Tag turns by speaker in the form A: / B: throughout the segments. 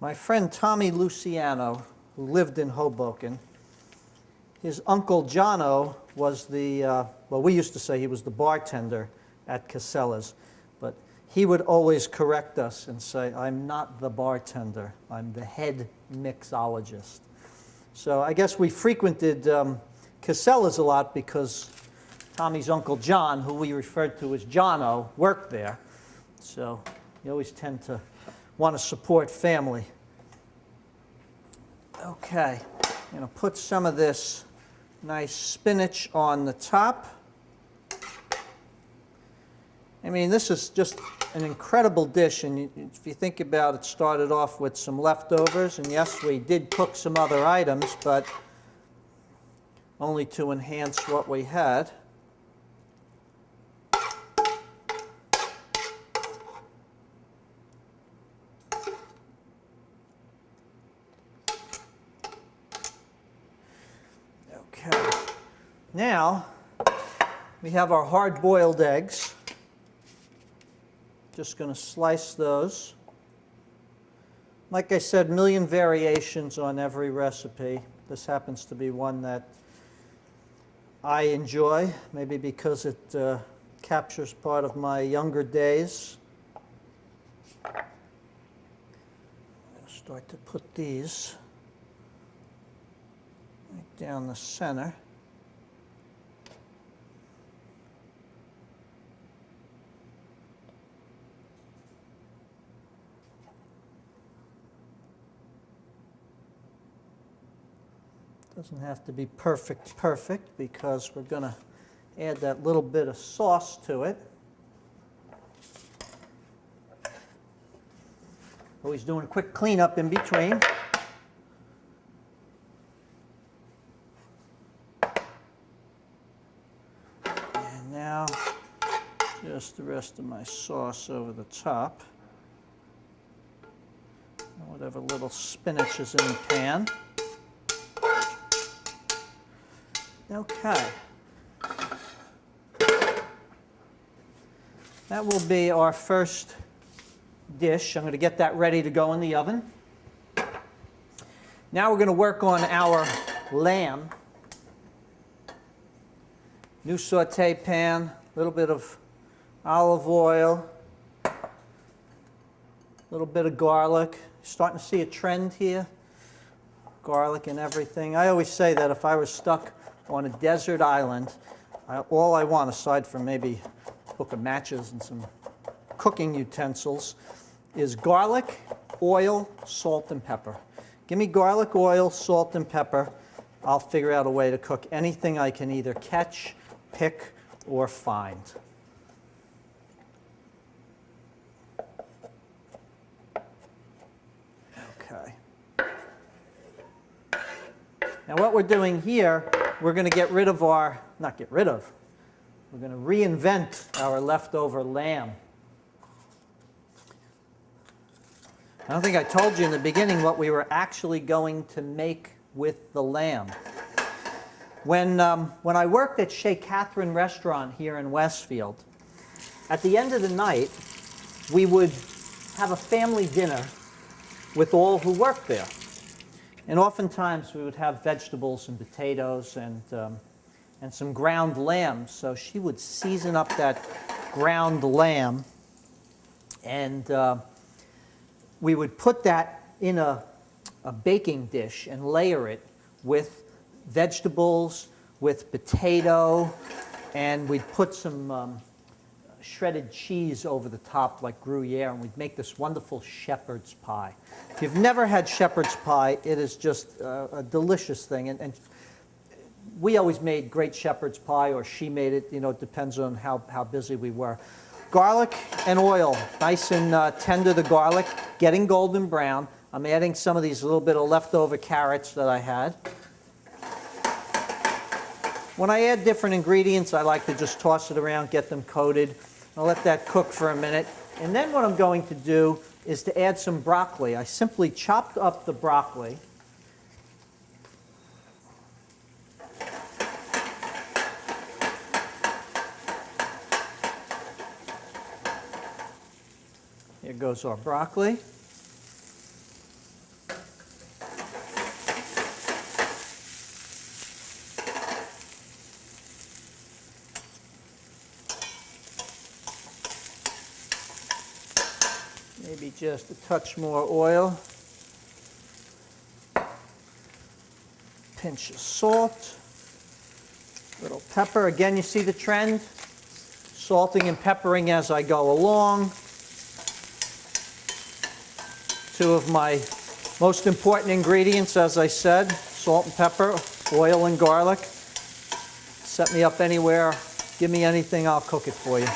A: My friend Tommy Luciano, who lived in Hoboken, his uncle Jono was the, well, we used to say he was the bartender at Casella's, but he would always correct us and say, I'm not the bartender, I'm the head mixologist. So I guess we frequented Casella's a lot because Tommy's uncle John, who we referred to as Jono, worked there. So you always tend to want to support family. Okay, I'm going to put some of this nice spinach on the top. I mean, this is just an incredible dish, and if you think about it, started off with some leftovers, and yes, we did cook some other items, but only to enhance what we had. Okay, now we have our hard-boiled eggs. Just going to slice those. Like I said, million variations on every recipe. This happens to be one that I enjoy, maybe because it captures part of my younger days. I'm going to start to put these right down the center. Doesn't have to be perfect because we're going to add that little bit of sauce to it. Always doing a quick cleanup in between. And now just the rest of my sauce over the top. And whatever little spinach is in the pan. Okay. That will be our first dish. I'm going to get that ready to go in the oven. Now we're going to work on our lamb. New saute pan, a little bit of olive oil, a little bit of garlic. Starting to see a trend here. Garlic and everything. I always say that if I was stuck on a desert island, all I want, aside from maybe a book of matches and some cooking utensils, is garlic, oil, salt, and pepper. Give me garlic, oil, salt, and pepper. I'll figure out a way to cook anything I can either catch, pick, or find. Okay. Now what we're doing here, we're going to get rid of our, not get rid of, we're going to reinvent our leftover lamb. I don't think I told you in the beginning what we were actually going to make with the lamb. When I worked at Chez Catherine Restaurant here in Westfield, at the end of the night, we would have a family dinner with all who worked there. And oftentimes we would have vegetables and potatoes and some ground lamb. So she would season up that ground lamb, and we would put that in a baking dish and layer it with vegetables, with potato, and we'd put some shredded cheese over the top like Gruyere, and we'd make this wonderful shepherd's pie. If you've never had shepherd's pie, it is just a delicious thing. And we always made great shepherd's pie, or she made it. You know, it depends on how busy we were. Garlic and oil, nice and tender, the garlic, getting golden brown. I'm adding some of these little bit of leftover carrots that I had. When I add different ingredients, I like to just toss it around, get them coated. I'll let that cook for a minute. And then what I'm going to do is to add some broccoli. I simply chopped up the broccoli. Here goes our broccoli. Maybe just a touch more oil. Pinch of salt. Little pepper. Again, you see the trend? Salting and peppering as I go along. Two of my most important ingredients, as I said, salt and pepper, oil and garlic. Set me up anywhere. Give me anything, I'll cook it for you.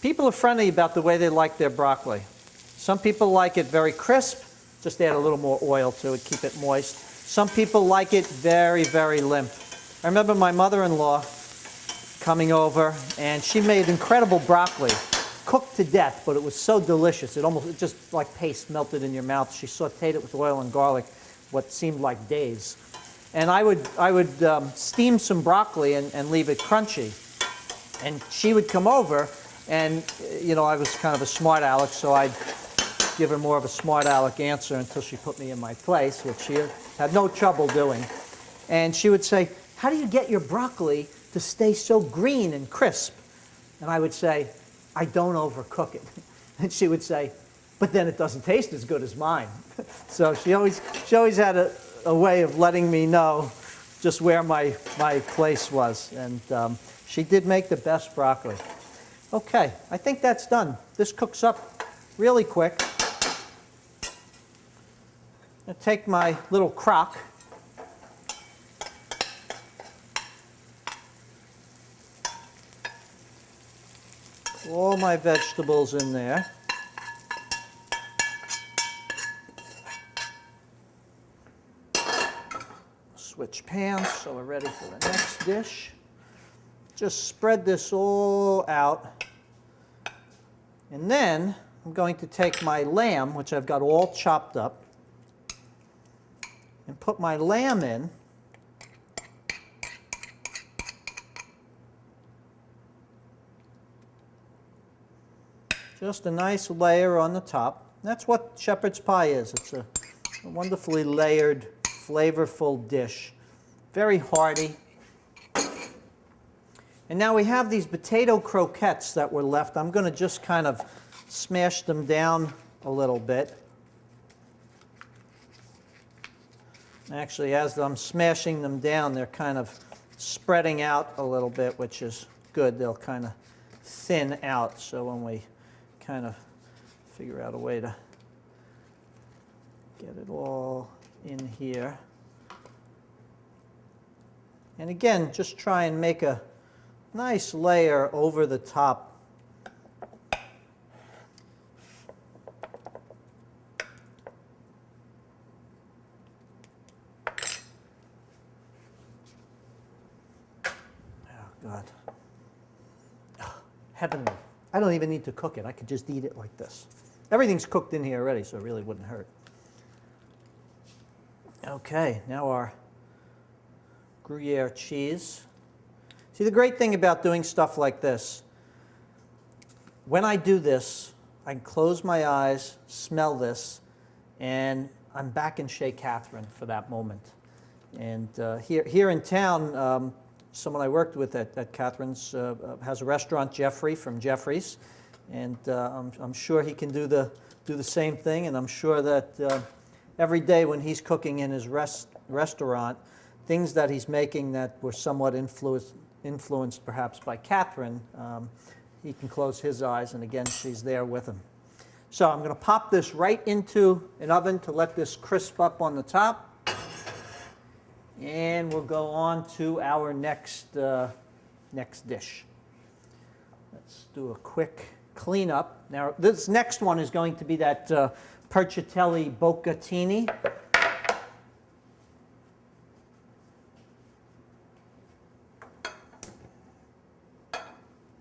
A: People are friendly about the way they like their broccoli. Some people like it very crisp, just add a little more oil to it, keep it moist. Some people like it very, very limp. I remember my mother-in-law coming over, and she made incredible broccoli, cooked to death, but it was so delicious. It just like paste melted in your mouth. She sauteed it with oil and garlic, what seemed like days. And I would steam some broccoli and leave it crunchy. And she would come over, and you know, I was kind of a smart aleck, so I'd give her more of a smart aleck answer until she put me in my place, which she had no trouble doing. And she would say, "How do you get your broccoli to stay so green and crisp?" And I would say, "I don't overcook it." And she would say, "But then it doesn't taste as good as mine." So she always had a way of letting me know just where my place was. And she did make the best broccoli. Okay, I think that's done. This cooks up really quick. I'll take my little crock. All my vegetables in there. Switch pans so we're ready for the next dish. Just spread this all out. And then I'm going to take my lamb, which I've got all chopped up, and put my lamb in. Just a nice layer on the top. That's what shepherd's pie is. It's a wonderfully layered, flavorful dish. Very hearty. And now we have these potato croquettes that were left. I'm going to just kind of smash them down a little bit. Actually, as I'm smashing them down, they're kind of spreading out a little bit, which is good. They'll kind of thin out. So when we kind of figure out a way to get it all in here. And again, just try and make a nice layer over the top. Oh, God. Oh, heavenly. I don't even need to cook it. I could just eat it like this. Everything's cooked in here already, so it really wouldn't hurt. Okay, now our Gruyere cheese. See, the great thing about doing stuff like this, when I do this, I can close my eyes, smell this, and I'm back in Chez Catherine for that moment. And here in town, someone I worked with at Catherine's has a restaurant, Jeffrey from Jeffrey's, and I'm sure he can do the same thing. And I'm sure that every day when he's cooking in his restaurant, things that he's making that were somewhat influenced perhaps by Catherine, he can close his eyes, and again, she's there with him. So I'm going to pop this right into an oven to let this crisp up on the top. And we'll go on to our next dish. Let's do a quick cleanup. Now, this next one is going to be that Percitelli Boccatini.